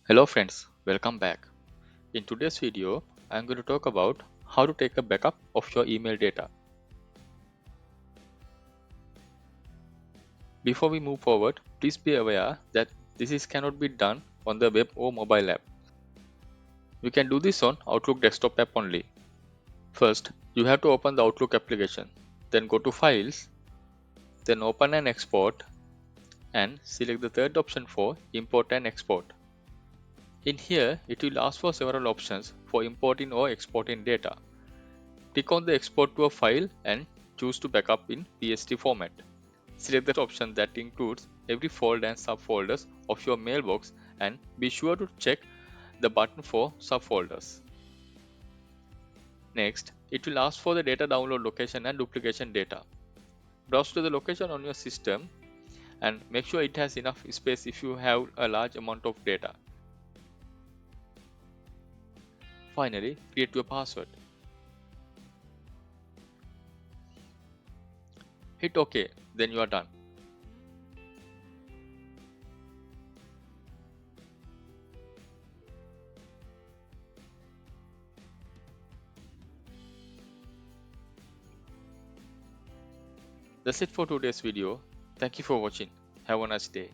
Hello friends, welcome back. In today's video, I'm going to talk about how to take a backup of your email data. Before we move forward, please be aware that cannot be done on the web or mobile app. You can do this on Outlook desktop app only. First, you have to open the Outlook application. Then go to Files, then open and export and select the third option for Import and Export. In here, it will ask for several options for importing or exporting data. Click on the export to a file and choose to backup in PST format. Select the option that includes every folder and subfolders of your mailbox and be sure to check the button for subfolders. Next, it will ask for the data download location and duplication data. Browse to the location on your system and make sure it has enough space if you have a large amount of data. Finally, create your password. Hit OK, then you are done. That's it for today's video. Thank you for watching. Have a nice day.